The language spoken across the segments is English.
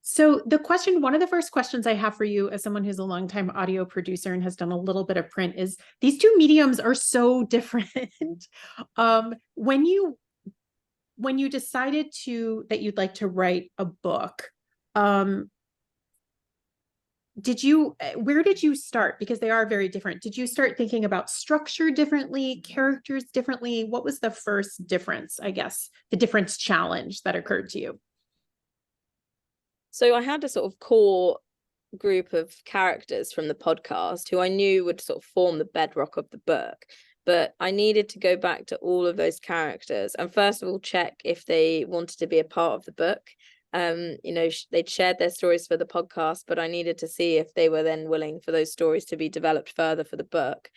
So one of the first questions I have for you as someone who's a longtime audio producer and has done a little bit of print is these two mediums are so different. When you decided that you'd like to write a book, where did you start? Because they are very different. Did you start thinking about structure differently, characters differently? What was the first difference, I guess, the difference challenge that occurred to you? So I had a sort of core group of characters from the podcast who I knew would sort of form the bedrock of the book. But I needed to go back to all of those characters and first of all check if they wanted to be a part of the book. They'd shared their stories for the podcast, but I needed to see if they were then willing for those stories to be developed further for the book.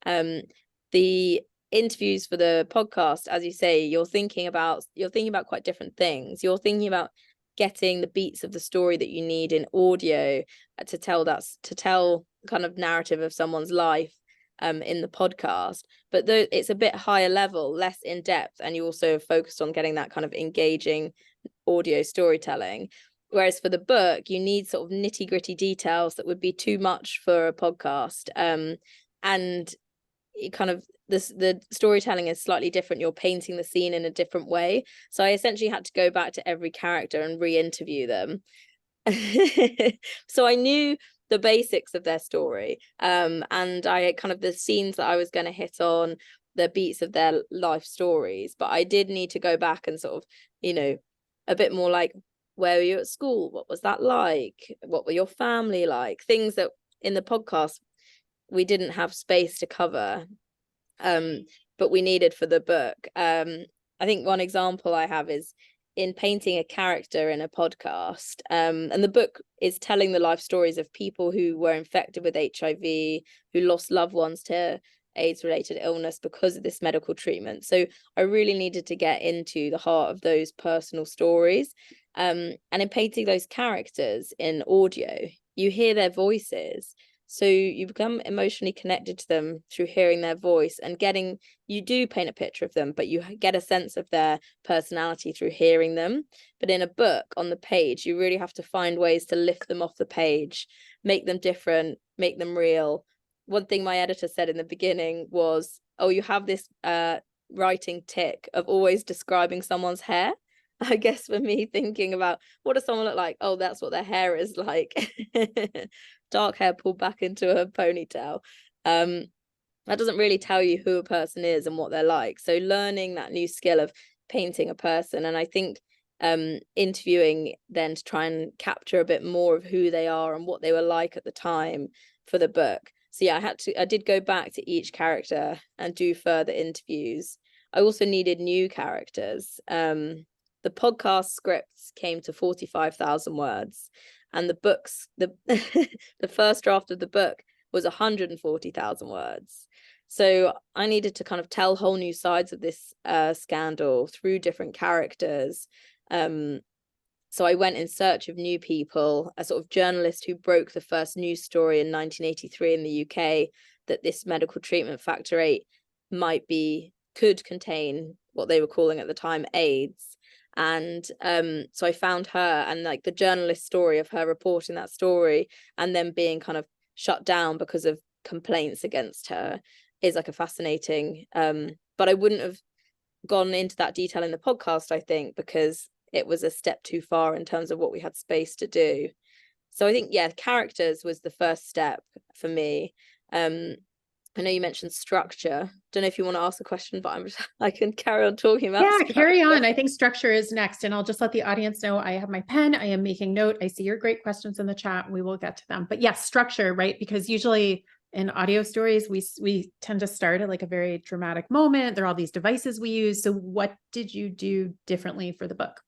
The interviews for the podcast, as you say, you're thinking about quite different things. You're thinking about getting the beats of the story that you need in audio to tell kind of narrative of someone's life in the podcast, but it's a bit higher level, less in depth, and you also focused on getting that kind of engaging audio storytelling. Whereas for the book, you need sort of nitty gritty details that would be too much for a podcast, and kind of the storytelling is slightly different. You're painting the scene in a different way. So I essentially had to go back to every character and re-interview them. So I knew the basics of their story, and I kind of the scenes that I was going to hit on, the beats of their life stories, but I did need to go back and sort of, a bit more like, where were you at school? What was that like? What were your family like? Things that in the podcast we didn't have space to cover, but we needed for the book. I think one example I have is in painting a character in a podcast, and the book is telling the life stories of people who were infected with HIV, who lost loved ones to AIDS-related illness because of this medical treatment. So I really needed to get into the heart of those personal stories, and in painting those characters in audio, you hear their voices. So you become emotionally connected to them through hearing their voice and you do paint a picture of them, but you get a sense of their personality through hearing them. But in a book, on the page, you really have to find ways to lift them off the page, make them different, make them real. One thing my editor said in the beginning was, oh, you have this writing tick of always describing someone's hair. I guess for me, thinking about what does someone look like? Oh, that's what their hair is like. Dark hair pulled back into a ponytail. That doesn't really tell you who a person is and what they're like. So learning that new skill of painting a person, and I think interviewing then to try and capture a bit more of who they are and what they were like at the time for the book. So yeah, I did go back to each character and do further interviews. I also needed new characters. The podcast scripts came to 45,000 words, and the books, the first draft of the book was 140,000 words. So I needed to kind of tell whole new sides of this scandal through different characters. So I went in search of new people, a sort of journalist who broke the first news story in 1983 in the UK that this medical treatment factor 8 could contain what they were calling at the time AIDS. And so I found her, and like the journalist story of her reporting that story and then being kind of shut down because of complaints against her is like a fascinating, but I wouldn't have gone into that detail in the podcast, I think, because it was a step too far in terms of what we had space to do. So I think, yeah, characters was the first step for me. I know you mentioned structure. Don't know if you want to ask a question, but I can carry on talking about structure. Carry on. I think structure is next, and I'll just let the audience know I have my pen. I am making note. I see your great questions in the chat. We will get to them. But yes, structure, right? Because usually in audio stories, we tend to start at like a very dramatic moment. There are all these devices we use. So what did you do differently for the book?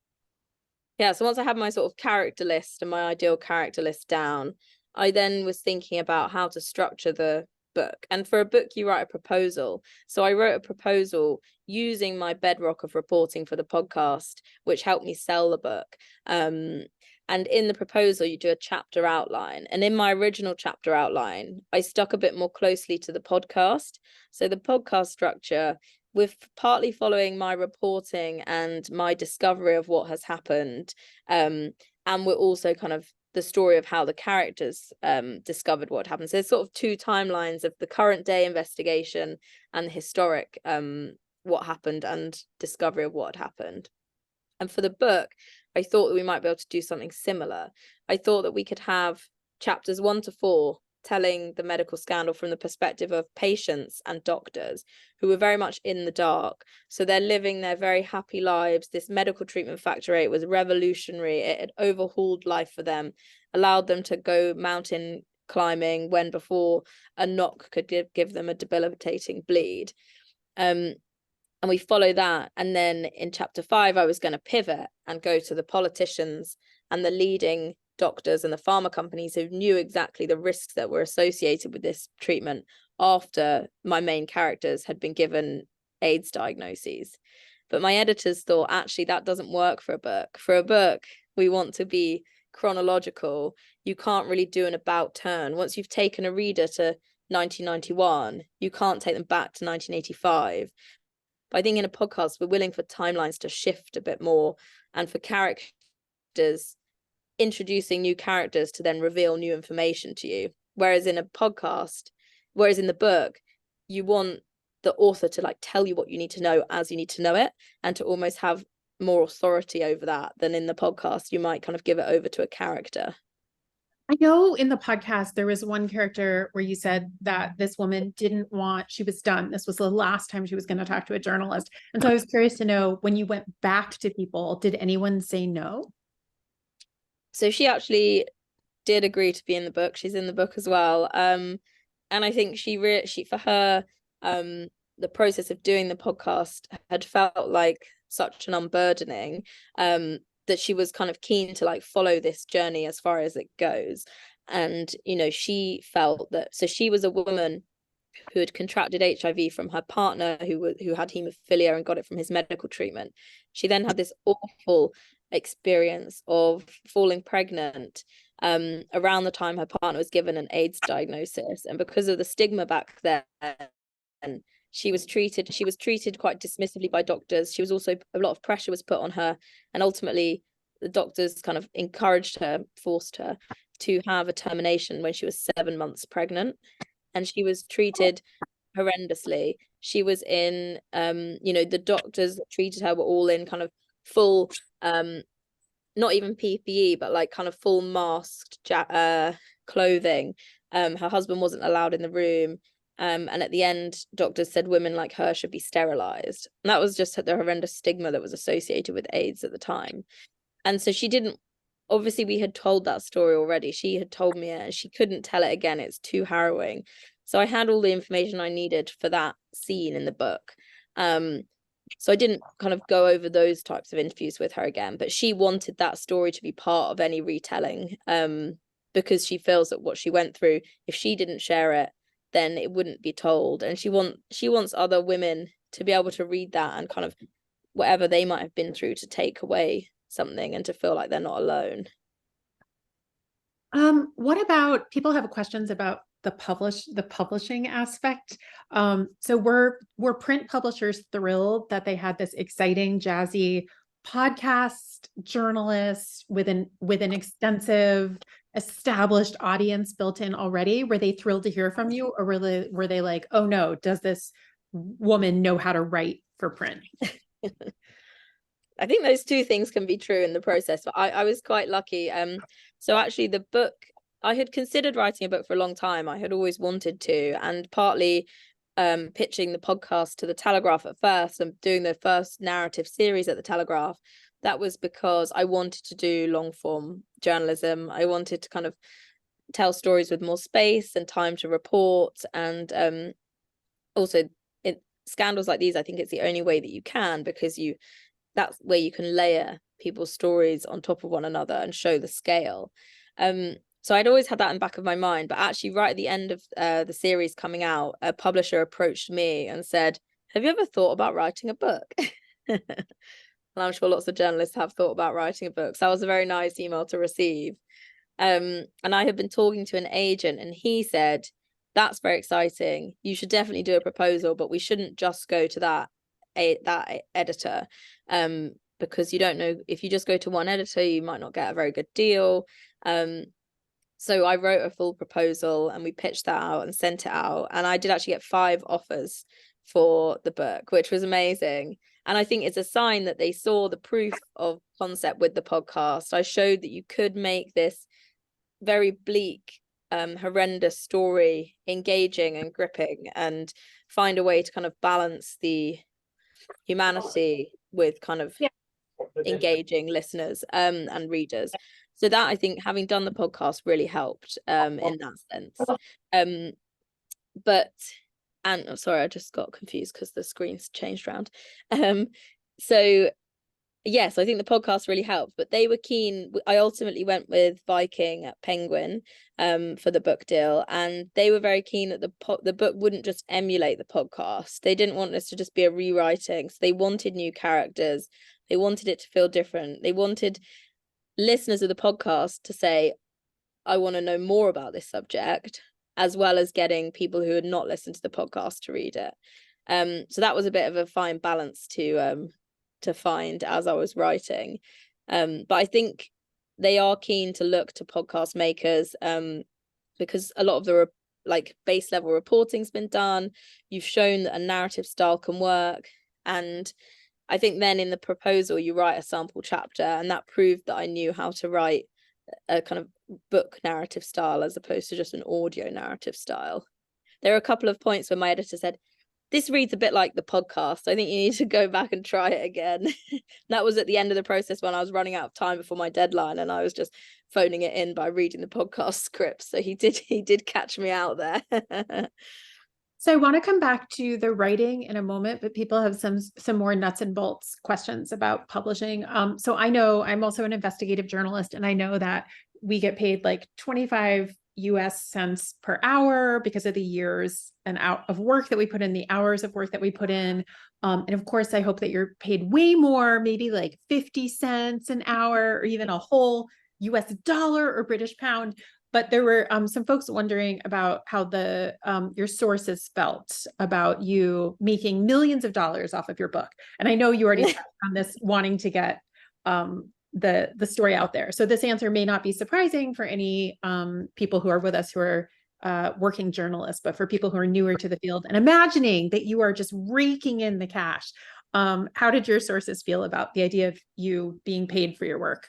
Yeah, so once I had my sort of character list and my ideal character list down, I then was thinking about how to structure the book. And for a book, you write a proposal. So I wrote a proposal using my bedrock of reporting for the podcast, which helped me sell the book. And in the proposal, you do a chapter outline. And in my original chapter outline, I stuck a bit more closely to the podcast. So the podcast structure, with partly following my reporting and my discovery of what has happened, and we're also kind of the story of how the characters discovered what happened. So there's sort of two timelines of the current day investigation and the historic what happened and discovery of what happened. And for the book, I thought that we might be able to do something similar. I thought that we could have chapters 1 to 4 telling the medical scandal from the perspective of patients and doctors who were very much in the dark. So they're living their very happy lives. This medical treatment Factor 8 was revolutionary. It had overhauled life for them, allowed them to go mountain climbing when before a knock could give them a debilitating bleed. And we follow that. And then in chapter 5, I was going to pivot and go to the politicians and the leading doctors and the pharma companies who knew exactly the risks that were associated with this treatment after my main characters had been given AIDS diagnoses. But my editors thought, actually, that doesn't work for a book. For a book, we want to be chronological. You can't really do an about turn. Once you've taken a reader to 1991, you can't take them back to 1985. But I think in a podcast, we're willing for timelines to shift a bit more, and for characters, introducing new characters to then reveal new information to you. Whereas in a podcast, whereas in the book, you want the author to like tell you what you need to know as you need to know it, and to almost have more authority over that than in the podcast. You might kind of give it over to a character. I know in the podcast, there was one character where you said that this woman she was done. This was the last time she was going to talk to a journalist. And so I was curious to know, when you went back to people, did anyone say no? So she actually did agree to be in the book. She's in the book as well. And I think she for her, the process of doing the podcast had felt like such an unburdening, that she was kind of keen to like follow this journey as far as it goes. And, you know, she felt that, so she was a woman who had contracted HIV from her partner who had haemophilia and got it from his medical treatment. She then had this awful experience of falling pregnant around the time her partner was given an AIDS diagnosis. And because of the stigma back then, she was treated quite dismissively by doctors. She was also, a lot of pressure was put on her, and ultimately the doctors kind of forced her to have a termination when she was 7 months pregnant, and she was treated horrendously. She was in the doctors that treated her were all in kind of full not even PPE, but like kind of full masked clothing. Her husband wasn't allowed in the room. And at the end, doctors said women like her should be sterilized. And that was just the horrendous stigma that was associated with AIDS at the time. And so she didn't, obviously we had told that story already. She had told me it, and she couldn't tell it again. It's too harrowing. So I had all the information I needed for that scene in the book. So I didn't kind of go over those types of interviews with her again, but she wanted that story to be part of any retelling, because she feels that what she went through, if she didn't share it, then it wouldn't be told. And she wants other women to be able to read that and kind of whatever they might have been through to take away something and to feel like they're not alone. What about, people have questions about the publishing aspect. So were print publishers thrilled that they had this exciting, jazzy podcast journalist with an extensive established audience built in already? Were they thrilled to hear from you, or were they like, oh no, does this woman know how to write for print? I think those two things can be true in the process, but I was quite lucky. So actually the book, I had considered writing a book for a long time. I had always wanted to, and partly pitching the podcast to the Telegraph at first and doing the first narrative series at the Telegraph, that was because I wanted to do long form journalism. I wanted to kind of tell stories with more space and time to report. And also in scandals like these, I think it's the only way that you can, because that's where you can layer people's stories on top of one another and show the scale. So I'd always had that in the back of my mind, but actually right at the end of the series coming out, a publisher approached me and said, have you ever thought about writing a book? And I'm sure lots of journalists have thought about writing a book. So that was a very nice email to receive. And I had been talking to an agent, and he said, that's very exciting. You should definitely do a proposal, but we shouldn't just go to that editor, because you don't know, if you just go to one editor, you might not get a very good deal. So I wrote a full proposal and we pitched that out and sent it out. And I did actually get 5 offers for the book, which was amazing. And I think it's a sign that they saw the proof of concept with the podcast. I showed that you could make this very bleak, horrendous story engaging and gripping, and find a way to kind of balance the humanity with kind of engaging listeners and readers. So that, I think, having done the podcast really helped in that sense. But and sorry, I just got confused because the screen's changed around. So yes, I think the podcast really helped, but they were keen. I ultimately went with Viking at Penguin for the book deal, and they were very keen that the book wouldn't just emulate the podcast. They didn't want this to just be a rewriting. So they wanted new characters. They wanted it to feel different. They wanted listeners of the podcast to say, I want to know more about this subject, as well as getting people who had not listened to the podcast to read it. So that was a bit of a fine balance to find as I was writing. But I think they are keen to look to podcast makers because a lot of the base level reporting's been done. You've shown that a narrative style can work. And I think then in the proposal, you write a sample chapter, and that proved that I knew how to write a kind of book narrative style as opposed to just an audio narrative style. There are a couple of points where my editor said, this reads a bit like the podcast. I think you need to go back and try it again. That was at the end of the process when I was running out of time before my deadline, and I was just phoning it in by reading the podcast script. So he did catch me out there. So I want to come back to the writing in a moment, but people have some more nuts and bolts questions about publishing. So I know I'm also an investigative journalist, and I know that we get paid like 25 US cents per hour because of the years and out of work that we put in, the hours of work that we put in. And of course, I hope that you're paid way more, maybe like 50 cents an hour, or even a whole US dollar or British pound. But there were some folks wondering about how your sources felt about you making millions of dollars off of your book. And I know you already touched on this, wanting to get the story out there. So this answer may not be surprising for any people who are with us who are working journalists, but for people who are newer to the field and imagining that you are just raking in the cash, how did your sources feel about the idea of you being paid for your work?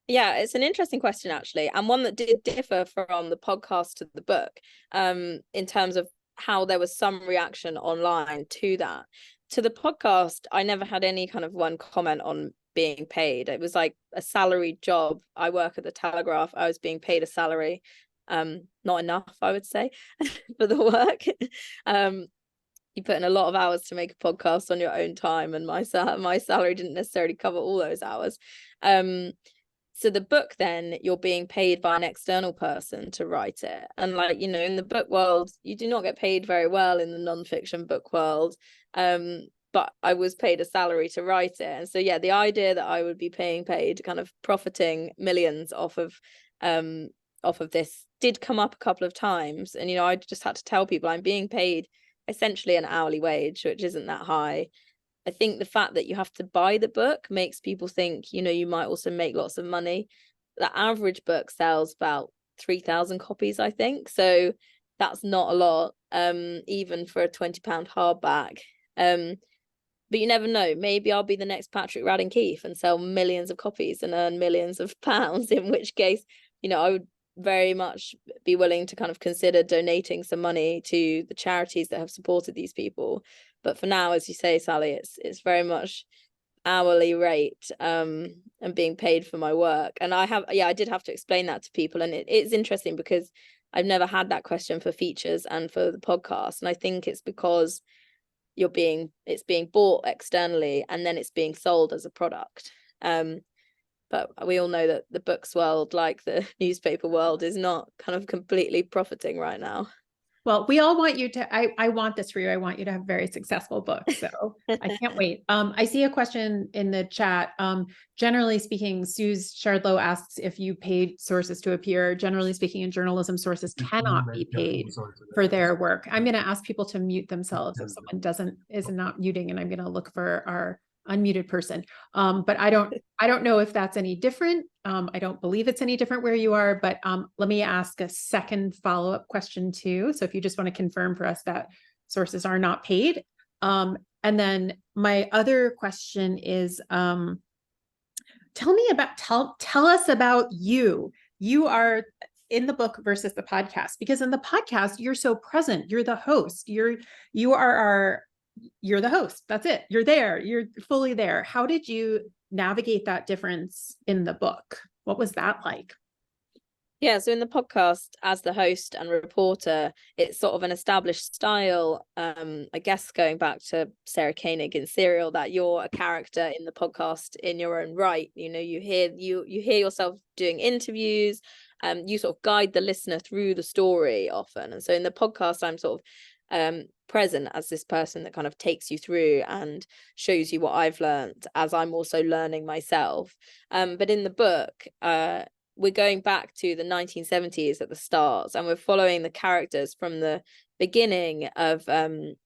Yeah, it's an interesting question, actually, and one that did differ from the podcast to the book, in terms of how there was some reaction online to that. To the podcast, I never had any kind of one comment on being paid. It was like a salaried job. I work at the Telegraph. I was being paid a salary, not enough, I would say, for the work. You put in a lot of hours to make a podcast on your own time, and my salary didn't necessarily cover all those hours. So the book, then, you're being paid by an external person to write it. And in the book world, you do not get paid very well in the nonfiction book world. But I was paid a salary to write it. And so, yeah, the idea that I would be paid, kind of profiting millions off of this did come up a couple of times. And, I just had to tell people I'm being paid essentially an hourly wage, which isn't that high. I think the fact that you have to buy the book makes people think, you might also make lots of money. The average book sells about 3,000 copies, I think. So that's not a lot, even for a £20 hardback. But you never know. Maybe I'll be the next Patrick Radden Keefe and sell millions of copies and earn millions of pounds, in which case, I would very much be willing to kind of consider donating some money to the charities that have supported these people. But for now, as you say, Sally, it's very much hourly rate, and being paid for my work. And I did have to explain that to people. And it's interesting because I've never had that question for features and for the podcast. And I think it's because it's being bought externally and then it's being sold as a product. But we all know that the books world, like the newspaper world, is not kind of completely profiting right now. Well, we all want you to, I want this for you. I want you to have a very successful book. So I can't wait. I see a question in the chat. Generally speaking, Suze Shardlow asks if you paid sources to appear. Generally speaking, in journalism, sources cannot be paid for their work. I'm going to ask people to mute themselves if someone is not muting, and I'm going to look for our unmuted person. But I don't know if that's any different. I don't believe it's any different where you are, but let me ask a second follow-up question too. So if you just want to confirm for us that sources are not paid. And then my other question is, tell us about you. You are in the book versus the podcast, because in the podcast, you're so present. You're the host. You're the host. That's it. You're there. You're fully there. How did you navigate that difference in the book? What was that like? Yeah, so in the podcast, as the host and reporter, it's sort of an established style. I guess going back to Sarah Koenig in Serial, that you're a character in the podcast in your own right. You know, you hear yourself doing interviews. You sort of guide the listener through the story often. And so in the podcast, I'm sort of present as this person that kind of takes you through and shows you what I've learned as I'm also learning myself. But in the book, we're going back to the 1970s at the start, and we're following the characters from the beginning of the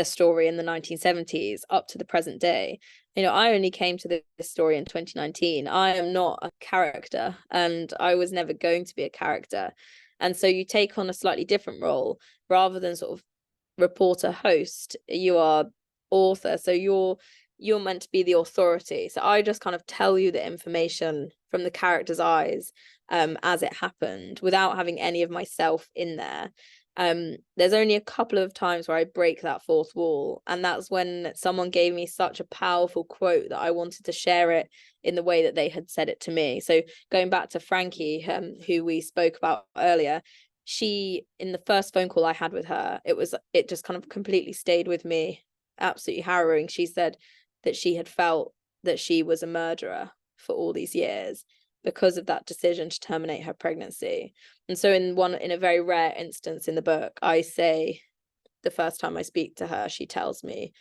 story in the 1970s up to the present day. You know, I only came to this story in 2019. I am not a character, and I was never going to be a character. And so you take on a slightly different role rather than sort of reporter host. You are author, so you're meant to be the authority. So I just kind of tell you the information from the character's eyes as it happened, without having any of myself in there. There's only a couple of times where I break that fourth wall, and that's when someone gave me such a powerful quote that I wanted to share it in the way that they had said it to me. So going back to Frankie, who we spoke about earlier, she, in the first phone call I had with her, it just kind of completely stayed with me, absolutely harrowing. She said that she had felt that she was a murderer for all these years because of that decision to terminate her pregnancy. And so in a very rare instance in the book, I say, the first time I speak to her, she tells me,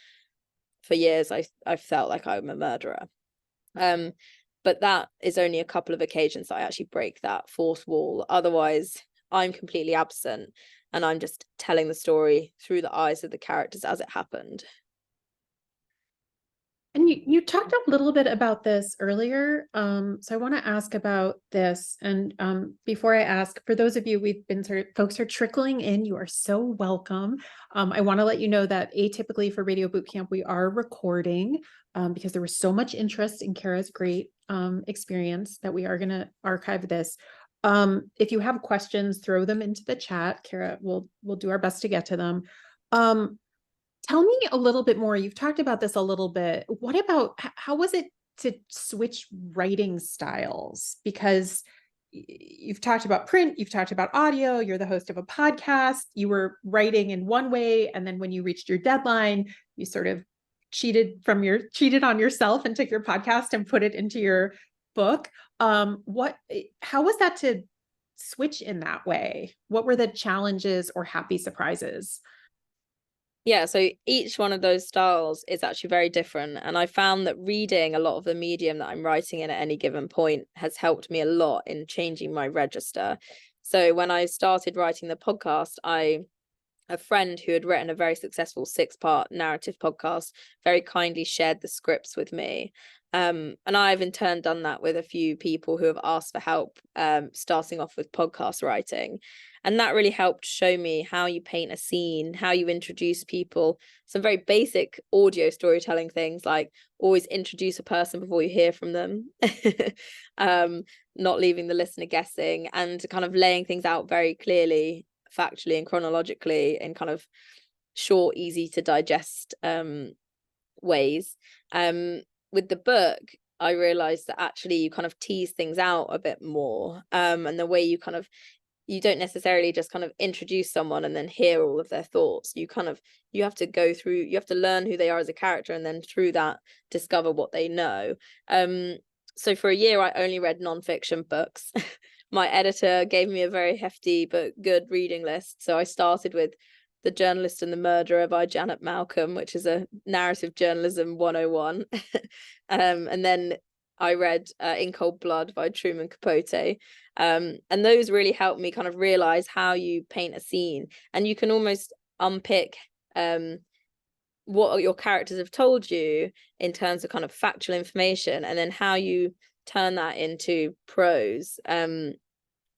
for years I felt like I'm a murderer. But that is only a couple of occasions that I actually break that fourth wall. Otherwise, I'm completely absent, and I'm just telling the story through the eyes of the characters as it happened. And you talked a little bit about this earlier. So I want to ask about this. And before I ask, for those of you, folks are trickling in. You are so welcome. I want to let you know that atypically for Radio Bootcamp, we are recording because there was so much interest in Cara's great experience that we are going to archive this. If you have questions, throw them into the chat. Cara, we'll do our best to get to them. Tell me a little bit more. You've talked about this a little bit. What about, how was it to switch writing styles? Because you've talked about print, you've talked about audio, you're the host of a podcast, you were writing in one way, and then when you reached your deadline, you sort of cheated on yourself and took your podcast and put it into your book. How was that to switch in that way? What were the challenges or happy surprises? Yeah, so each one of those styles is actually very different. And I found that reading a lot of the medium that I'm writing in at any given point has helped me a lot in changing my register. So when I started writing the podcast, a friend who had written a very successful 6-part narrative podcast very kindly shared the scripts with me. And I've in turn done that with a few people who have asked for help starting off with podcast writing. And that really helped show me how you paint a scene, how you introduce people, some very basic audio storytelling things like always introduce a person before you hear from them, not leaving the listener guessing, and kind of laying things out very clearly, factually and chronologically in kind of short, easy to digest ways. With the book, I realized that actually you kind of tease things out a bit more, and the way you don't necessarily just kind of introduce someone and then hear all of their thoughts. You have to learn who they are as a character, and then through that discover what they know. So for a year I only read nonfiction books. My editor gave me a very hefty but good reading list. So I started with The Journalist and the Murderer by Janet Malcolm, which is a narrative journalism 101. And then I read In Cold Blood by Truman Capote. And those really helped me kind of realize how you paint a scene, and you can almost unpick what your characters have told you in terms of kind of factual information, and then how you turn that into prose.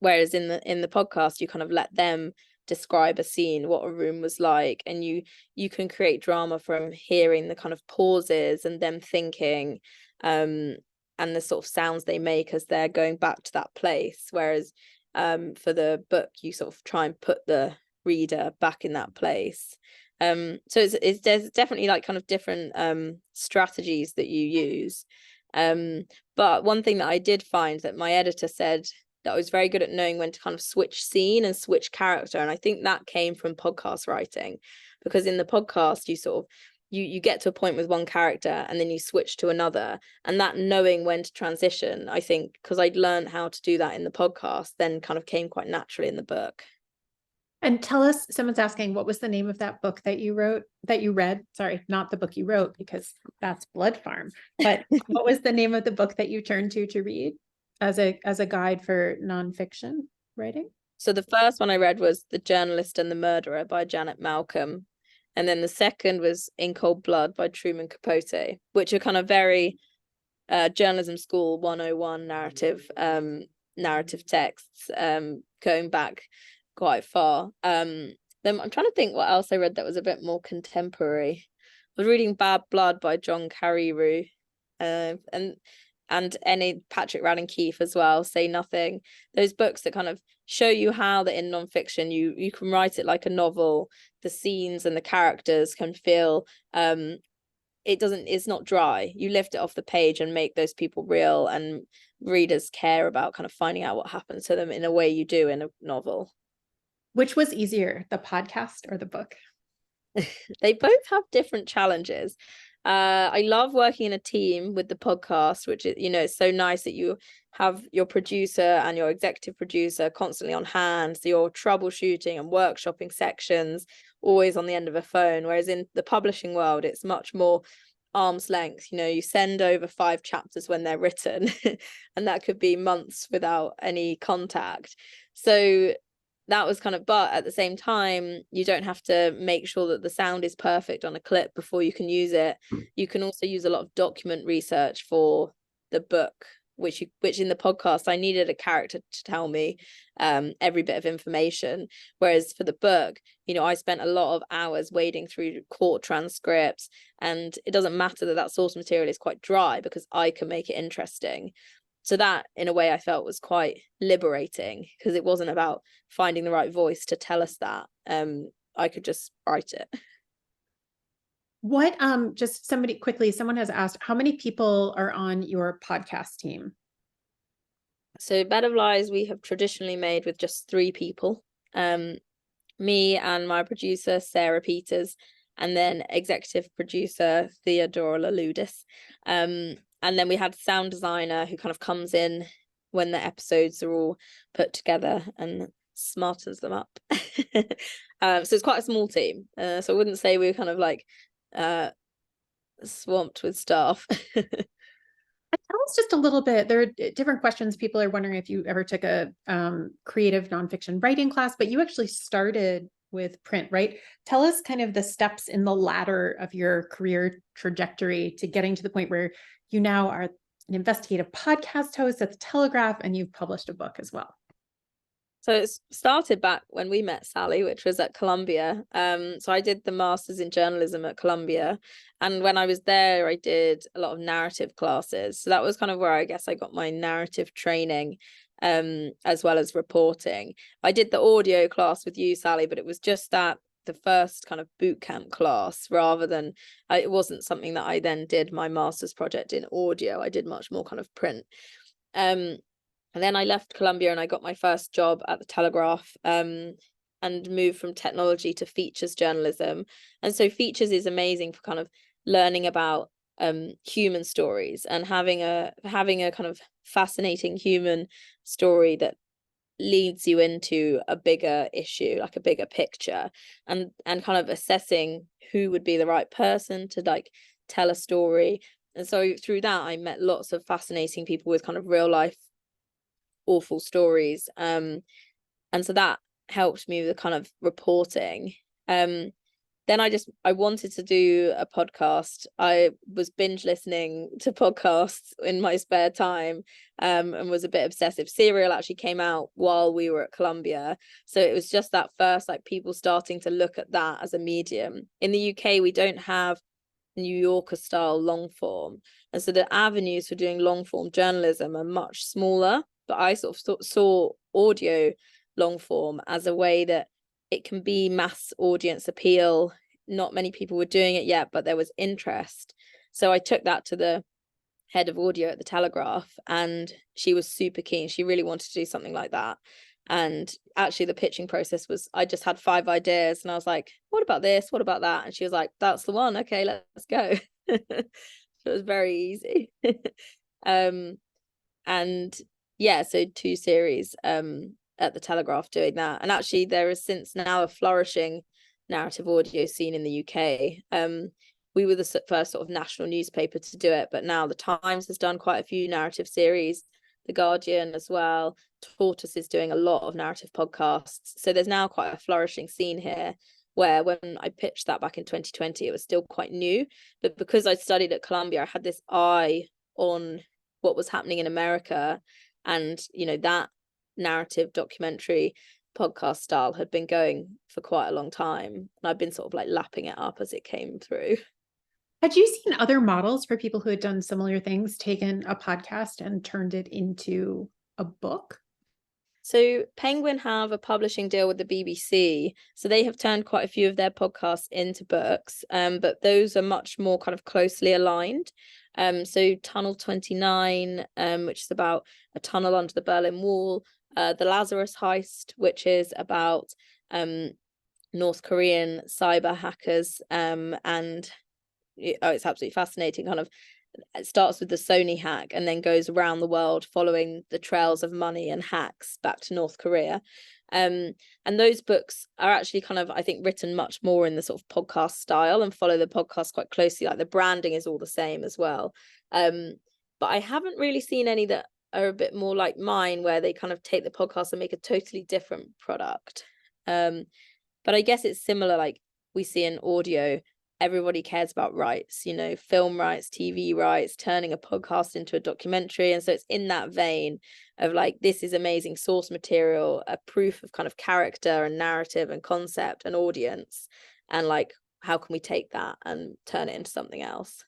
Whereas in the podcast, you kind of let them describe a scene, what a room was like, and you can create drama from hearing the kind of pauses and them thinking, and the sort of sounds they make as they're going back to that place. Whereas for the book, you sort of try and put the reader back in that place. So there's definitely like kind of different strategies that you use. But one thing that I did find that my editor said that I was very good at knowing when to kind of switch scene and switch character. And I think that came from podcast writing, because in the podcast, you sort of, you get to a point with one character and then you switch to another. And that knowing when to transition, I think, because I'd learned how to do that in the podcast, then kind of came quite naturally in the book. And tell us, someone's asking, what was the name of that book that you read? Sorry, not the book you wrote, because that's Blood Farm. But what was the name of the book that you turned to read as a guide for nonfiction writing? So the first one I read was The Journalist and the Murderer by Janet Malcolm. And then the second was In Cold Blood by Truman Capote, which are kind of very journalism school 101 narrative texts, going back quite far. Then I'm trying to think what else I read that was a bit more contemporary. I was reading Bad Blood by John Carreyrou, and any Patrick Radden Keefe as well, Say Nothing. Those books that kind of show you how that in nonfiction you can write it like a novel. The scenes and the characters can feel it's not dry. You lift it off the page and make those people real, and readers care about kind of finding out what happens to them in a way you do in a novel. Which was easier, the podcast or the book? They both have different challenges. I love working in a team with the podcast, which is, it's so nice that you have your producer and your executive producer constantly on hand. So you're troubleshooting and workshopping sections, always on the end of a phone. Whereas in the publishing world, it's much more arm's length. You send over 5 chapters when they're written, and that could be months without any contact. So that was kind of, but at the same time, you don't have to make sure that the sound is perfect on a clip before you can use it. You can also use a lot of document research for the book, which in the podcast, I needed a character to tell me every bit of information. Whereas for the book, I spent a lot of hours wading through court transcripts, and it doesn't matter that source material is quite dry, because I can make it interesting. So that, in a way, I felt was quite liberating, because it wasn't about finding the right voice to tell us that. I could just write it. What, just someone has asked, how many people are on your podcast team? So Bed of Lies, we have traditionally made with just 3 people. Me and my producer, Sarah Peters, and then executive producer, Theodora Laludis. And then we had a sound designer who kind of comes in when the episodes are all put together and smartens them up. So it's quite a small team. So I wouldn't say we were kind of like swamped with staff. Tell us just a little bit. There are different questions. People are wondering if you ever took a creative nonfiction writing class, but you actually started with print, right? Tell us kind of the steps in the ladder of your career trajectory to getting to the point where you now are an investigative podcast host at the Telegraph, and you've published a book as well. So it started back when we met, Sally, which was at Columbia. So I did the Masters in Journalism at Columbia. And when I was there, I did a lot of narrative classes. So that was kind of where I guess I got my narrative training, as well as reporting. I did the audio class with you, Sally, but it was just the first kind of boot camp class, rather than, it wasn't something that I then did my master's project in audio. I did much more kind of print. And then I left Columbia and I got my first job at the Telegraph, and moved from technology to features journalism. And so features is amazing for kind of learning about human stories, and having a kind of fascinating human story that leads you into a bigger issue, like a bigger picture, and kind of assessing who would be the right person to like tell a story. And so through that, I met lots of fascinating people with kind of real life awful stories, and so that helped me with the kind of reporting. then I wanted to do a podcast. I was binge listening to podcasts in my spare time, and was a bit obsessive. Serial actually came out while we were at Columbia, so it was just that first, like, people starting to look at that as a medium. In the UK, we don't have New Yorker style long form, and so the avenues for doing long form journalism are much smaller. But I sort of saw audio long form as a way that it can be mass audience appeal. Not many people were doing it yet, but there was interest. So I took that to the head of audio at the Telegraph, and she was super keen. She really wanted to do something like that. And actually the pitching process was, I just had 5 ideas and I was like, what about this? What about that? And she was like, that's the one. Okay, let's go. So it was very easy. And yeah, so 2 series at the Telegraph doing that. And actually there is since now a flourishing narrative audio scene in the UK. We were the first sort of national newspaper to do it, but now the Times has done quite a few narrative series, the Guardian as well. Tortoise is doing a lot of narrative podcasts. So there's now quite a flourishing scene here, where when I pitched that back in 2020, it was still quite new. But because I studied at Columbia, I had this eye on what was happening in America. And, you know, that narrative documentary podcast style had been going for quite a long time. And I've been sort of like lapping it up as it came through. Had you seen other models for people who had done similar things, taken a podcast and turned it into a book? So Penguin have a publishing deal with the BBC, so they have turned quite a few of their podcasts into books, but those are much more kind of closely aligned. So Tunnel 29, which is about a tunnel under the Berlin Wall, the Lazarus Heist, which is about North Korean cyber hackers, and it's absolutely fascinating. Kind of, it starts with the Sony hack and then goes around the world following the trails of money and hacks back to North Korea. And those books are actually kind of, I think, written much more in the sort of podcast style and follow the podcast quite closely. Like the branding is all the same as well. But I haven't really seen any that are a bit more like mine, where they kind of take the podcast and make a totally different product. But I guess it's similar, like we see in audio, everybody cares about rights, you know, film rights, TV rights, turning a podcast into a documentary. And so it's in that vein of like, this is amazing source material, a proof of kind of character and narrative and concept and audience. And like, how can we take that and turn it into something else?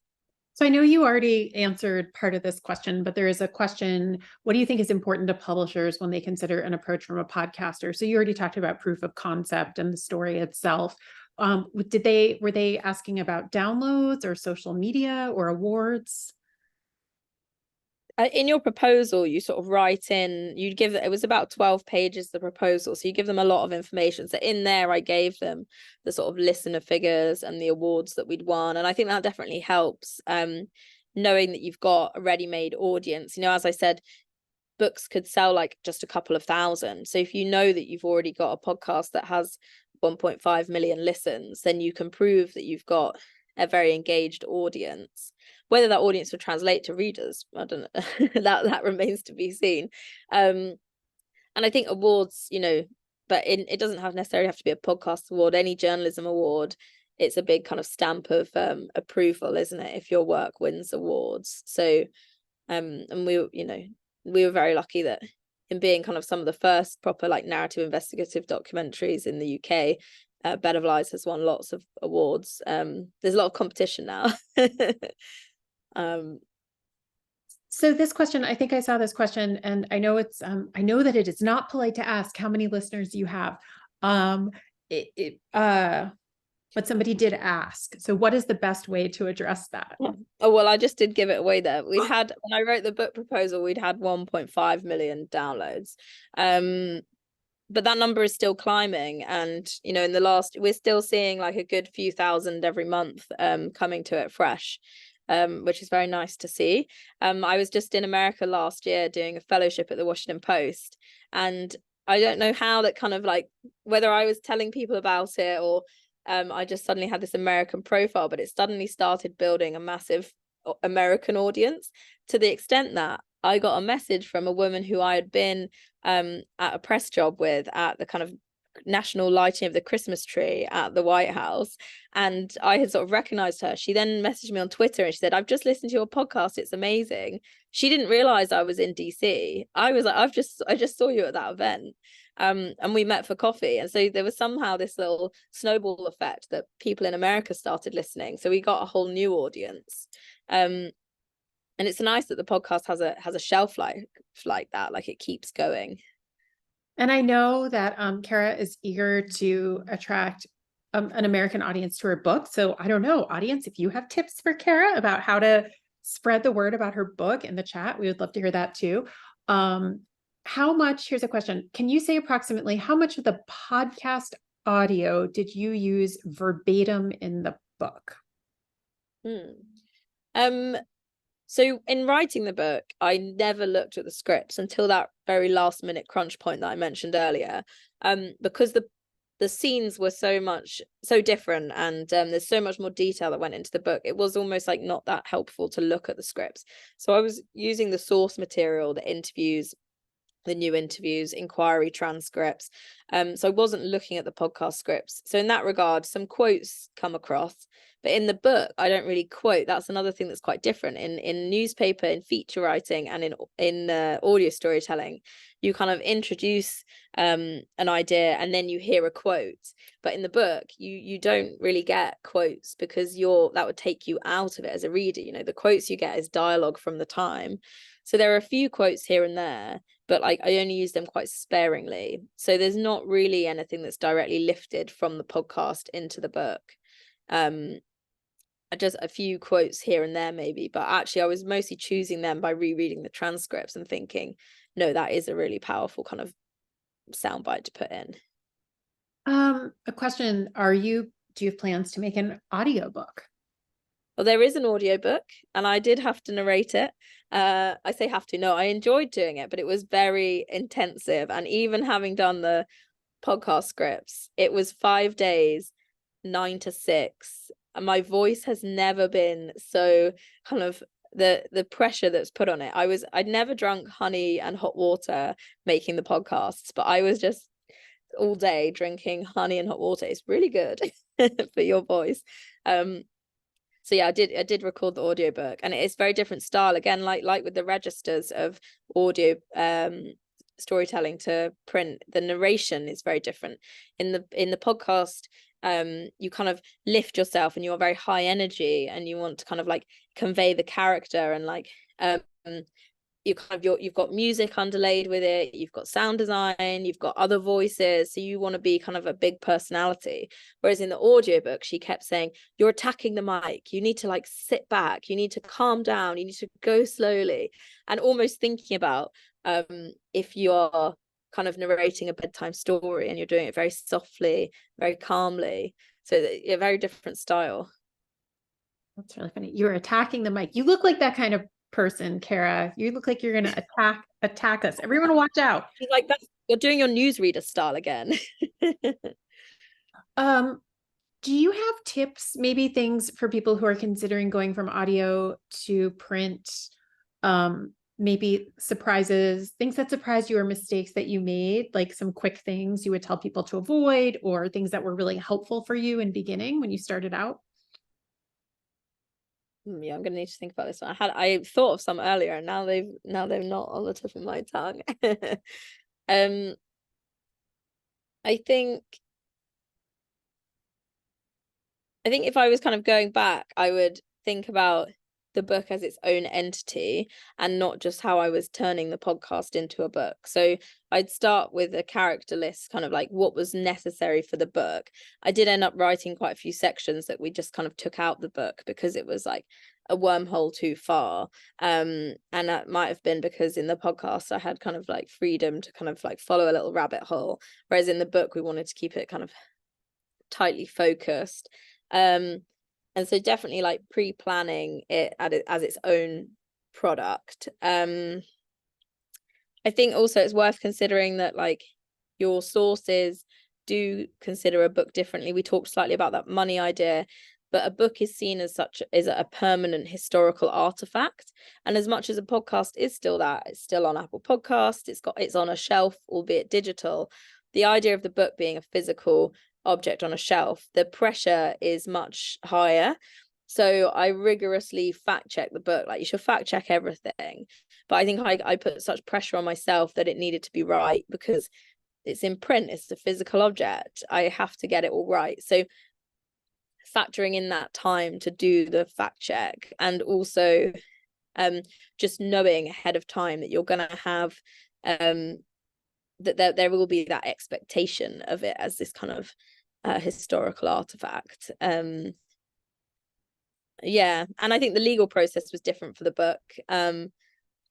So I know you already answered part of this question, but there is a question: what do you think is important to publishers when they consider an approach from a podcaster? So you already talked about proof of concept and the story itself. Were they asking about downloads or social media or awards? In your proposal, you sort of write in, you'd give it was about 12 pages, the proposal. So you give them a lot of information. So in there, I gave them the sort of listener figures and the awards that we'd won. And I think that definitely helps, knowing that you've got a ready-made audience. You know, as I said, books could sell like just a couple of thousand. So if you know that you've already got a podcast that has 1.5 million listens, then you can prove that you've got a very engaged audience. Whether that audience will translate to readers, I don't know. that remains to be seen. And I think awards, you know, but it doesn't necessarily have to be a podcast award. Any journalism award, it's a big kind of stamp of approval, isn't it, if your work wins awards? So and we were very lucky that in being kind of some of the first proper like narrative investigative documentaries in the UK, Bed of Lies has won lots of awards. There's a lot of competition now. So this question, I think I saw this question, and I know I know that it is not polite to ask how many listeners you have. But somebody did ask. So what is the best way to address that? Oh, well, I just did give it away there. When I wrote the book proposal, we'd had 1.5 million downloads. But that number is still climbing. And, you know, we're still seeing like a good few thousand every month coming to it fresh, which is very nice to see. I was just in America last year doing a fellowship at the Washington Post, and I don't know how that kind of like, whether I was telling people about it or I just suddenly had this American profile, but it suddenly started building a massive American audience, to the extent that I got a message from a woman who I had been at a press job with at the kind of national lighting of the Christmas tree at the White House, and I had sort of recognized her. She then messaged me on Twitter and she said, I've just listened to your podcast, it's amazing. She didn't realize I was in DC. I was like, I just saw you at that event. And we met for coffee, and so there was somehow this little snowball effect that people in America started listening, so we got a whole new audience. And it's nice that the podcast has a shelf life like that, like it keeps going. And I know that Cara is eager to attract an American audience to her book. So I don't know, audience, if you have tips for Cara about how to spread the word about her book in the chat, we would love to hear that too. How much, here's a question. Can you say approximately how much of the podcast audio did you use verbatim in the book? So in writing the book, I never looked at the scripts until that very last minute crunch point that I mentioned earlier, because the scenes were so different, and there's so much more detail that went into the book. It was almost like not that helpful to look at the scripts. So I was using the source material, the interviews, the new interviews, inquiry transcripts. So I wasn't looking at the podcast scripts. So in that regard, some quotes come across, but in the book, I don't really quote. That's another thing that's quite different in newspaper, in feature writing, and in audio storytelling. You kind of introduce an idea and then you hear a quote. But in the book, you don't really get quotes, because that would take you out of it as a reader. You know, the quotes you get is dialogue from the time. So there are a few quotes here and there, but like I only use them quite sparingly. So there's not really anything that's directly lifted from the podcast into the book. Just a few quotes here and there maybe, but actually I was mostly choosing them by rereading the transcripts and thinking, no, that is a really powerful kind of soundbite to put in. A question, do you have plans to make an audiobook? Well, there is an audiobook, and I did have to narrate it. I say have to, no, I enjoyed doing it, but it was very intensive. And even having done the podcast scripts, it was 5 days, 9 to 6. And my voice has never been so kind of the pressure that's put on it. I'd never drunk honey and hot water making the podcasts, but I was just all day drinking honey and hot water. It's really good for your voice. So yeah, I did record the audiobook, and it's very different style again, like with the registers of audio storytelling to print. The narration is very different. In the podcast, you kind of lift yourself and you're very high energy, and you want to kind of like convey the character, and like you've got music underlaid with it, you've got sound design, you've got other voices, so you want to be kind of a big personality. Whereas in the audiobook, she kept saying, you're attacking the mic, you need to like sit back, you need to calm down, you need to go slowly, and almost thinking about if you are kind of narrating a bedtime story and you're doing it very softly, very calmly. So a very different style. That's really funny. You're attacking the mic. You look like that kind of person, Cara. You look like you're going to attack us. Everyone watch out. She's like, you're doing your newsreader style again. Do you have tips, maybe things for people who are considering going from audio to print? Maybe surprises, things that surprised you or mistakes that you made, like some quick things you would tell people to avoid, or things that were really helpful for you in beginning when you started out? Yeah, I'm gonna need to think about this one. I thought of some earlier, and now they're not on the tip of my tongue. I think if I was kind of going back, I would think about the book as its own entity, and not just how I was turning the podcast into a book. So I'd start with a character list, kind of like what was necessary for the book. I did end up writing quite a few sections that we just kind of took out the book because it was like a wormhole too far. And that might have been because in the podcast I had kind of like freedom to kind of like follow a little rabbit hole, whereas in the book we wanted to keep it kind of tightly focused. And so definitely like pre-planning it as its own product. I think also it's worth considering that like your sources do consider a book differently. We talked slightly about that money idea, but a book is seen as a permanent historical artifact. And as much as a podcast is still that, it's still on Apple Podcasts, it's on a shelf, albeit digital. the idea of the book being a physical object on a shelf, the pressure is much higher. So I rigorously fact check the book. Like, you should fact check everything. But I think I put such pressure on myself that it needed to be right, because it's in print, it's a physical object. I have to get it all right. So factoring in that time to do the fact check, and also just knowing ahead of time that you're going to have that there will be that expectation of it as this kind of historical artifact. Yeah, and I think the legal process was different for the book,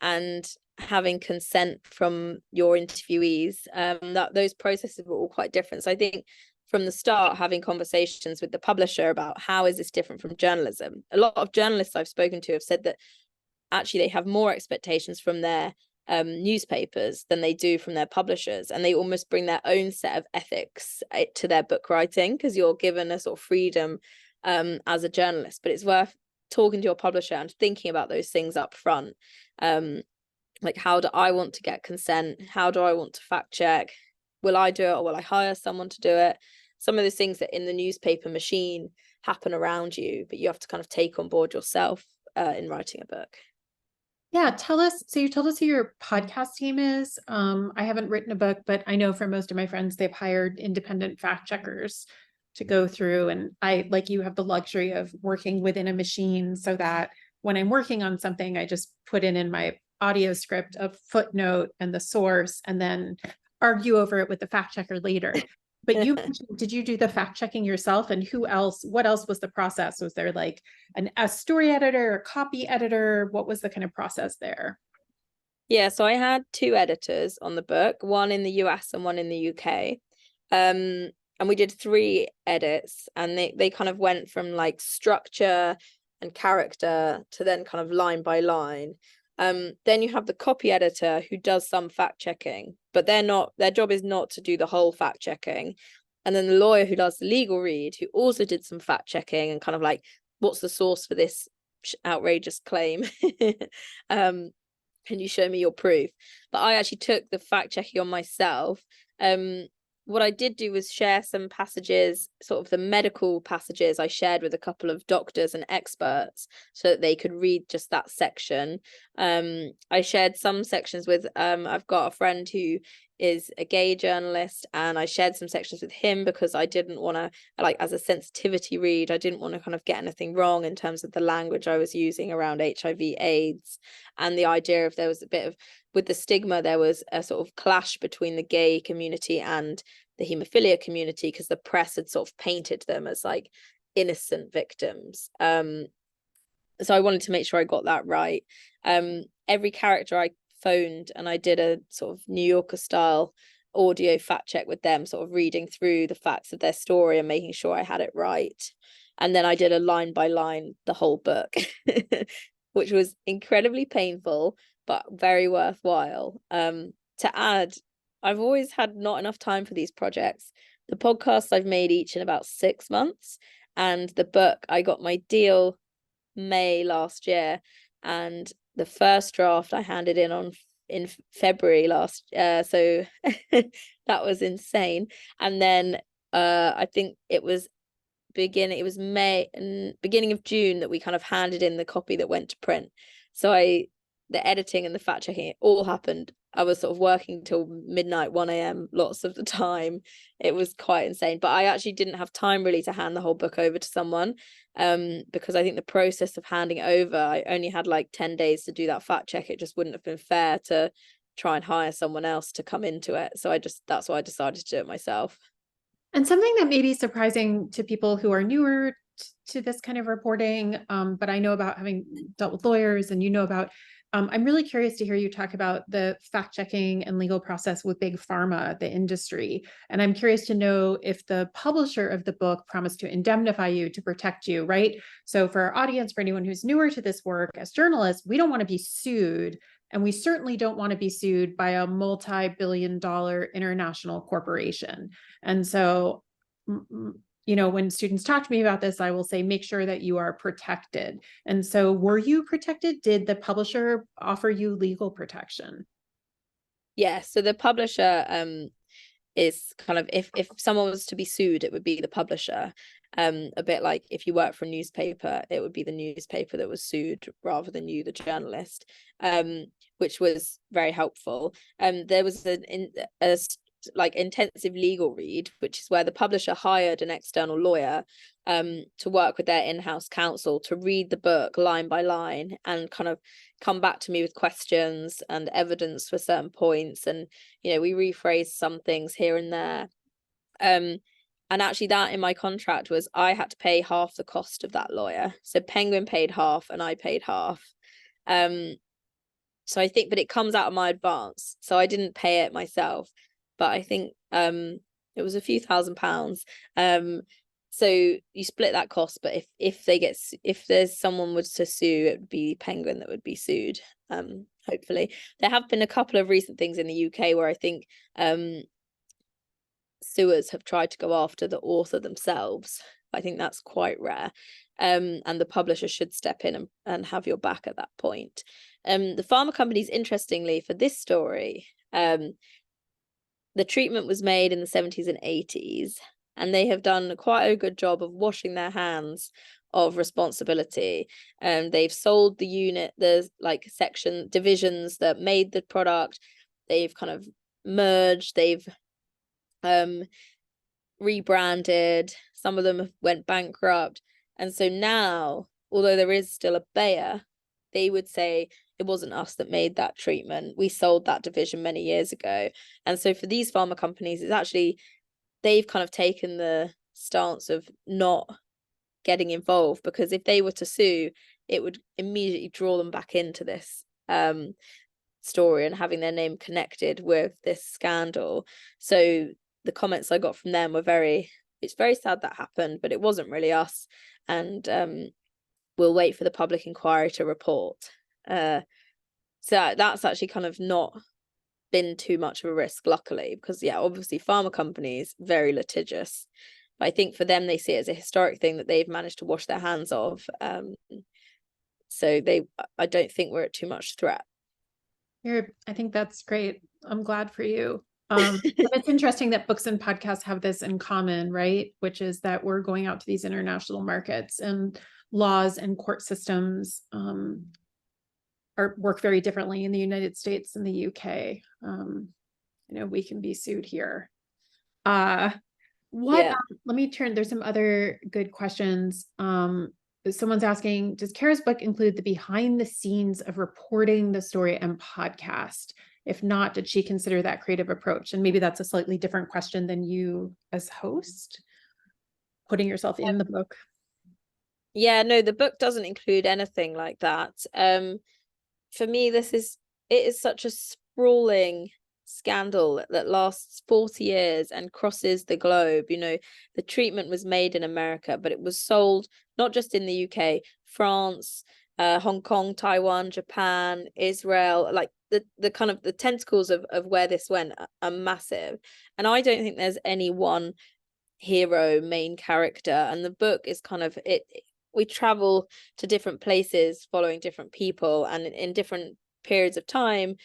and having consent from your interviewees, that those processes were all quite different. So I think from the start, having conversations with the publisher about how is this different from journalism. A lot of journalists I've spoken to have said that actually they have more expectations from their newspapers than they do from their publishers, and they almost bring their own set of ethics to their book writing, because you're given a sort of freedom as a journalist. But it's worth talking to your publisher and thinking about those things up front. Like, how do I want to get consent? How do I want to fact check? Will I do it, or will I hire someone to do it? Some of those things that in the newspaper machine happen around you, but you have to kind of take on board yourself in writing a book. Yeah, tell us. So you told us who your podcast team is. I haven't written a book, but I know from most of my friends, they've hired independent fact checkers to go through. And I, like you, have the luxury of working within a machine, so that when I'm working on something, I just put in my audio script a footnote and the source, and then argue over it with the fact checker later. But you mentioned, did you do the fact checking yourself? And who else, what else was the process? Was there like a story editor, a copy editor? What was the kind of process there? Yeah, so I had 2 editors on the book, one in the US and one in the UK. And we did 3 edits, and they kind of went from like structure and character to then kind of line by line. Then you have the copy editor who does some fact checking, but their job is not to do the whole fact checking. And then the lawyer who does the legal read, who also did some fact checking and kind of like, what's the source for this outrageous claim? Can you show me your proof? But I actually took the fact checking on myself. What I did do was share some passages, sort of the medical passages I shared with a couple of doctors and experts, so that they could read just that section. I shared some sections with, I've got a friend who is a gay journalist, and I shared some sections with him because I didn't want to, like, as a sensitivity read, I didn't want to kind of get anything wrong in terms of the language I was using around HIV/AIDS, and the idea of there was a bit of, with the stigma, there was a sort of clash between the gay community and the haemophilia community, because the press had sort of painted them as like innocent victims. So I wanted to make sure I got that right. Every character I phoned, and I did a sort of New Yorker style audio fact check with them, sort of reading through the facts of their story and making sure I had it right. And then I did a line by line the whole book, which was incredibly painful, but very worthwhile. To add, I've always had not enough time for these projects. The podcasts I've made each in about 6 months, and the book, I got my deal May last year, and the first draft I handed in February last year. So that was insane. And then I think it was May and beginning of June that we kind of handed in the copy that went to print. So the editing and the fact checking, it all happened. I was sort of working till midnight, 1 a.m. lots of the time. It was quite insane. But I actually didn't have time really to hand the whole book over to someone, because I think the process of handing it over, I only had like 10 days to do that fact check. It just wouldn't have been fair to try and hire someone else to come into it. So that's why I decided to do it myself. And something that may be surprising to people who are newer to this kind of reporting, but I know about, having dealt with lawyers, and about, I'm really curious to hear you talk about the fact checking and legal process with big pharma, the industry. And I'm curious to know if the publisher of the book promised to indemnify you, to protect you, right? So for our audience, for anyone who's newer to this work, as journalists, we don't want to be sued. And we certainly don't want to be sued by a multi-billion-dollar international corporation. And so, when students talk to me about this, I will say, make sure that you are protected. And so, were you protected? Did the publisher offer you legal protection? Yeah, so the publisher is kind of, if someone was to be sued, it would be the publisher. A bit like if you work for a newspaper, it would be the newspaper that was sued rather than you, the journalist, which was very helpful. There was a like intensive legal read, which is where the publisher hired an external lawyer to work with their in-house counsel to read the book line by line and kind of come back to me with questions and evidence for certain points. And, you know, we rephrased some things here and there. And actually that in my contract was I had to pay half the cost of that lawyer. So Penguin paid half and I paid half. So I think, but it comes out of my advance. So I didn't pay it myself, but I think it was a few £1,000s. So you split that cost, but if there's someone was to sue, it would be Penguin that would be sued. Hopefully. There have been a couple of recent things in the UK where I think suers have tried to go after the author themselves. I think that's quite rare. And the publisher should step in and have your back at that point. The pharma companies, interestingly, for this story, the treatment was made in the 70s and 80s, and they have done quite a good job of washing their hands of responsibility. They've sold the unit, the like divisions that made the product. They've kind of merged, they've rebranded, some of them went bankrupt. And so now, although there is still a Bayer, they would say it wasn't us that made that treatment. We sold that division many years ago. And so for these pharma companies, it's actually, they've kind of taken the stance of not getting involved, because if they were to sue, it would immediately draw them back into this story and having their name connected with this scandal. So the comments I got from them were it's very sad that happened, but it wasn't really us. And we'll wait for the public inquiry to report. So that's actually kind of not been too much of a risk, luckily, because obviously pharma companies, very litigious. But I think for them, they see it as a historic thing that they've managed to wash their hands of. So I don't think we're at too much threat. I think that's great. I'm glad for you. It's interesting that books and podcasts have this in common, right? Which is that we're going out to these international markets, and laws and court systems work very differently in the United States and the UK. We can be sued here. Let me turn, there's some other good questions. Someone's asking, does Cara's book include the behind the scenes of reporting the story and podcast? If not, did she consider that creative approach? And maybe that's a slightly different question than you as host, putting yourself in the book. Yeah, no, the book doesn't include anything like that. For me, it is such a sprawling scandal that lasts 40 years and crosses the globe. The treatment was made in America, but it was sold not just in the UK, France, Hong Kong, Taiwan, Japan, Israel. Like the kind of the tentacles of where this went are massive. And I don't think there's any one hero main character. And the book is kind of we travel to different places following different people, and in different periods of time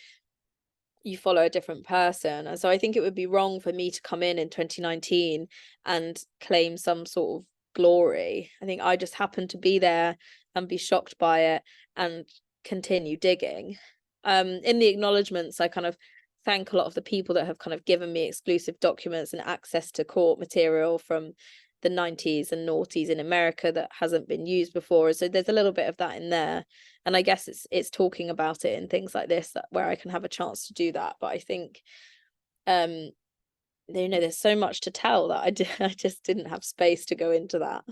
you follow a different person. And so I think it would be wrong for me to come in 2019 and claim some sort of glory. I think I just happen to be there and be shocked by it and continue digging. In the acknowledgements, I kind of thank a lot of the people that have kind of given me exclusive documents and access to court material from the 90s and noughties in America that hasn't been used before. So there's a little bit of that in there. And I guess it's talking about it in things like this where I can have a chance to do that. But I think, there's so much to tell that I just didn't have space to go into that.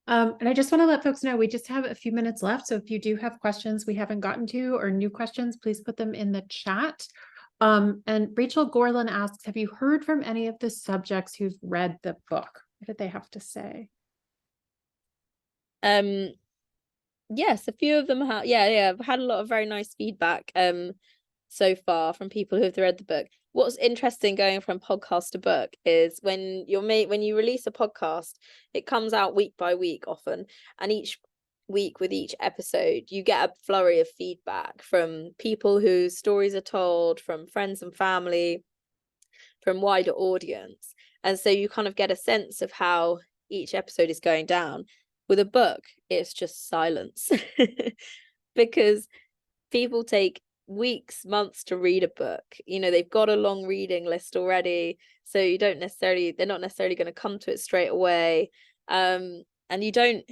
And I just want to let folks know, we just have a few minutes left. So if you do have questions we haven't gotten to or new questions, please put them in the chat. And Rachel Gorlin asks, have you heard from any of the subjects who've read the book? What did they have to say? Yes, a few of them have. I've had a lot of very nice feedback so far from people who have read the book. What's interesting going from podcast to book is when you release a podcast, it comes out week by week often, and each week with each episode you get a flurry of feedback from people whose stories are told, from friends and family, from wider audience. And so you kind of get a sense of how each episode is going down. With a book, it's just silence because people take weeks, months to read a book. They've got a long reading list already, so they're not necessarily going to come to it straight away. And you don't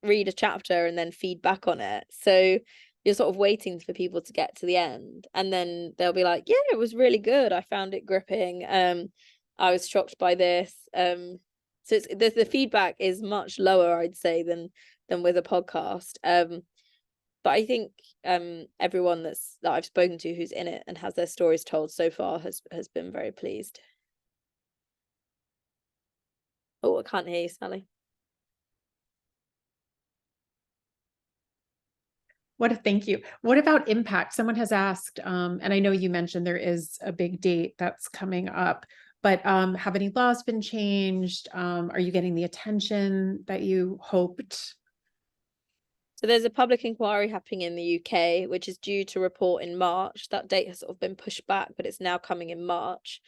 read a chapter and then feed back on it, so you're sort of waiting for people to get to the end, and then they'll be like, yeah, it was really good, I found it gripping, I was shocked by this. So it's the feedback is much lower, I'd say, than with a podcast. But I think everyone that I've spoken to who's in it and has their stories told so far has been very pleased. Oh, I can't hear you, Sally. Thank you. What about impact? Someone has asked, and I know you mentioned there is a big date that's coming up, but have any laws been changed? Are you getting the attention that you hoped? So there's a public inquiry happening in the UK, which is due to report in March. That date has sort of been pushed back, but it's now coming in March.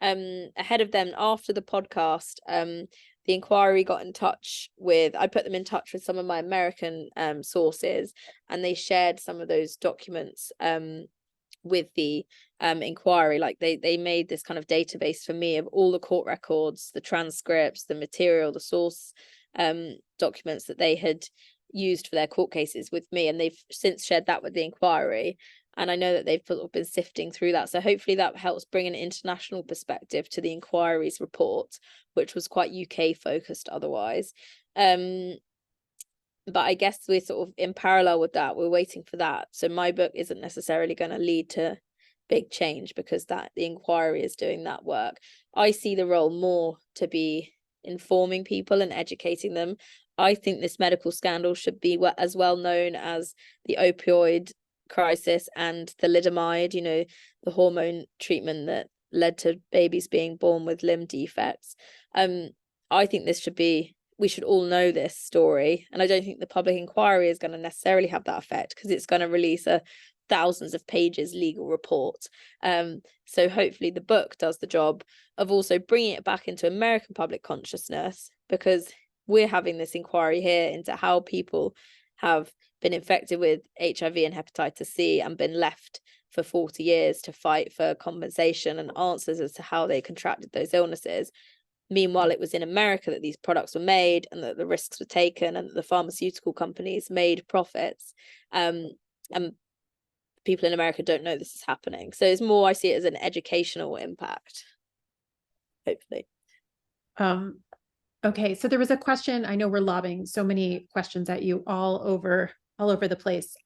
Ahead of them, after the podcast, the inquiry got in touch with, I put them in touch with some of my American sources, and they shared some of those documents with the inquiry. Like they made this kind of database for me of all the court records, the transcripts, the material, the source documents that they had used for their court cases with me, and they've since shared that with the inquiry. And I know that they've been sifting through that, so hopefully that helps bring an international perspective to the inquiry's report, which was quite UK focused otherwise. But I guess we're sort of in parallel with that, we're waiting for that. So my book isn't necessarily going to lead to big change because that the inquiry is doing that work. I see the role more to be informing people and educating them. I think this medical scandal should be as well known as the opioid crisis and thalidomide, the hormone treatment that led to babies being born with limb defects. I think we should all know this story, and I don't think the public inquiry is going to necessarily have that effect because it's going to release a thousands of pages legal report. So hopefully the book does the job of also bringing it back into American public consciousness, because we're having this inquiry here into how people have been infected with HIV and hepatitis C and been left for 40 years to fight for compensation and answers as to how they contracted those illnesses. Meanwhile, it was in America that these products were made and that the risks were taken and that the pharmaceutical companies made profits. And people in America don't know this is happening. So it's more, I see it as an educational impact, hopefully. Okay, so there was a question. I know we're lobbing so many questions at you all over the place.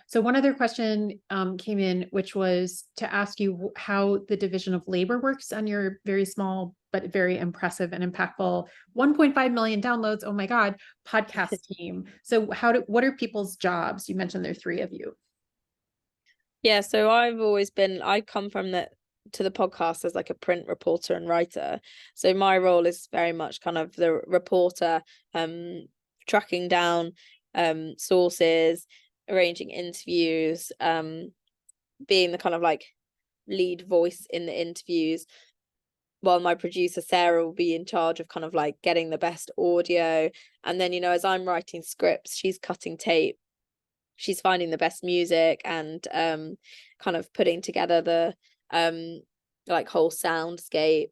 So one other question came in, which was to ask you how the division of labor works on your very small but very impressive and impactful 1.5 million downloads, oh my God, podcast team. So what are people's jobs? You mentioned there are 3 of you. Yeah, so I come from to the podcast as like a print reporter and writer. So my role is very much kind of the reporter, tracking down sources, arranging interviews, being the kind of like lead voice in the interviews, while my producer Sarah will be in charge of kind of like getting the best audio. And then, as I'm writing scripts, she's cutting tape, she's finding the best music, and kind of putting together the like whole soundscape,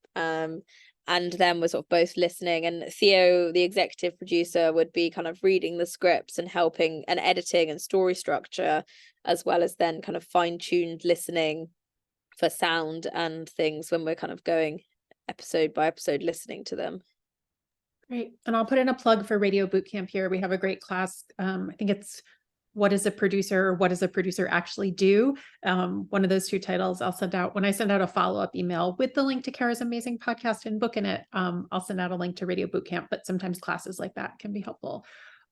and then we're sort of both listening, and Theo, the executive producer, would be kind of reading the scripts and helping and editing and story structure, as well as then kind of fine-tuned listening for sound and things when we're kind of going episode by episode listening to them. Great. And I'll put in a plug for Radio Bootcamp here. We have a great class. I think it's What is a Producer, or What does a Producer Actually Do? One of those 2 titles I'll send out when I send out a follow-up email with the link to Cara's amazing podcast and book in it. I'll send out a link to Radio Bootcamp, but sometimes classes like that can be helpful.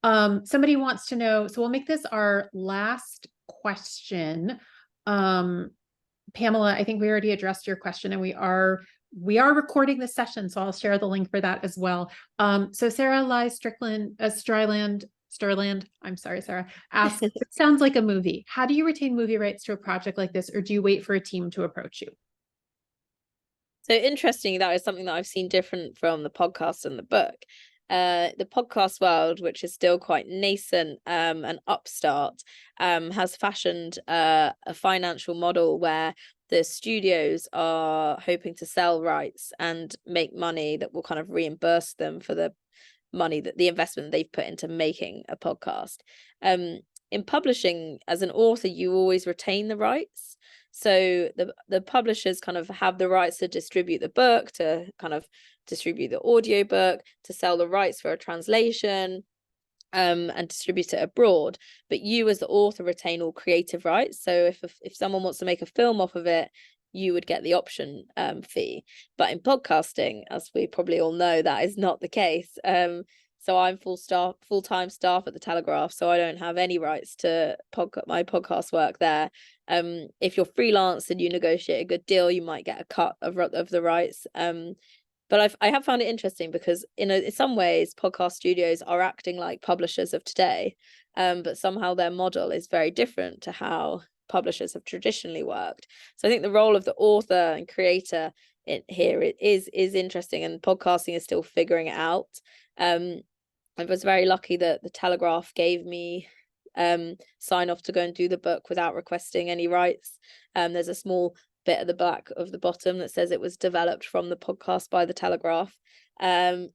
Somebody wants to know, so we'll make this our last question. Pamela, I think we already addressed your question, and we are recording this session, so I'll share the link for that as well. So Sarah Lai Sterland, I'm sorry, Sarah, asks, it sounds like a movie. How do you retain movie rights to a project like this, or do you wait for a team to approach you? So interesting, that is something that I've seen different from the podcast and the book. The podcast world, which is still quite nascent and upstart, has fashioned a financial model where the studios are hoping to sell rights and make money that will kind of reimburse them for the money, that the investment they've put into making a podcast. In publishing, as an author, you always retain the rights. So the publishers kind of have the rights to distribute the book, to kind of distribute the audiobook, to sell the rights for a translation, and distribute it abroad. But you as the author retain all creative rights. So if someone wants to make a film off of it, you would get the option fee. But in podcasting, as we probably all know, that is not the case. So I'm full-time staff at the Telegraph, so I don't have any rights to my podcast work there. If you're freelance and you negotiate a good deal, you might get a cut of the rights. But I have found it interesting because in some ways podcast studios are acting like publishers of today, but somehow their model is very different to how publishers have traditionally worked. So I think the role of the author and creator here is interesting, and podcasting is still figuring it out. I was very lucky that the Telegraph gave me sign off to go and do the book without requesting any rights. There's a small bit at the back of the bottom that says it was developed from the podcast by the Telegraph. Actually,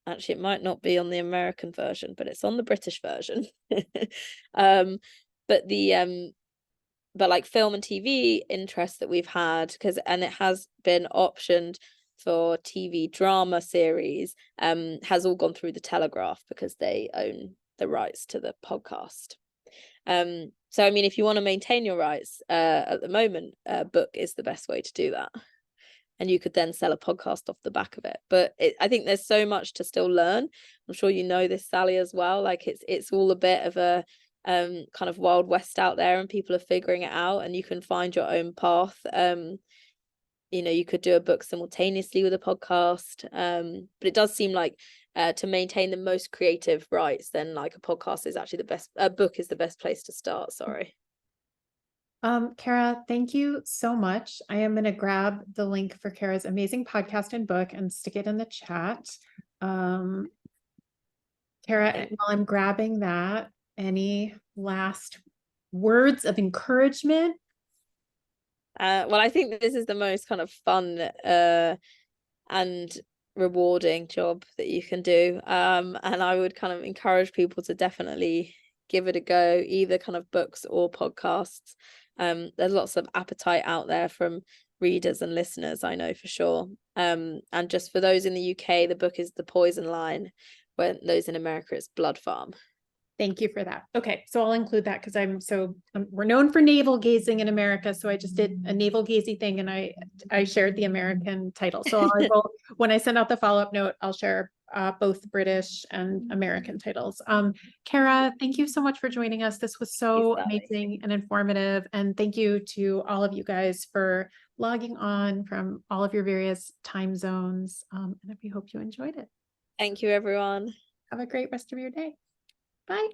it might not be on the American version, but it's on the British version. But like film and TV interest that we've had, and it has been optioned for TV drama series, has all gone through the Telegraph because they own the rights to the podcast. So I mean, if you want to maintain your rights, at the moment, a book is the best way to do that, and you could then sell a podcast off the back of it. But I think there's so much to still learn. I'm sure you know this, Sally, as well. Like it's all a bit of a kind of wild west out there, and people are figuring it out, and you can find your own path. You could do a book simultaneously with a podcast, but it does seem like to maintain the most creative rights, then like a podcast is actually the best, a book is the best place to start. Sorry. Cara, thank you so much. I am going to grab the link for Cara's amazing podcast and book and stick it in the chat. Cara, while I'm grabbing that, any last words of encouragement? Well, I think this is the most kind of fun and rewarding job that you can do. And I would kind of encourage people to definitely give it a go, either kind of books or podcasts. There's lots of appetite out there from readers and listeners, I know for sure. And just for those in the UK, the book is The Poison Line, when those in America, it's Blood Farm. Thank you for that. Okay, so I'll include that because we're known for navel gazing in America. So I just did a navel gazing thing, and I shared the American title. So when I send out the follow-up note, I'll share both British and American titles. Cara, thank you so much for joining us. This was so amazing and informative. And thank you to all of you guys for logging on from all of your various time zones. And we hope you enjoyed it. Thank you, everyone. Have a great rest of your day. Bye.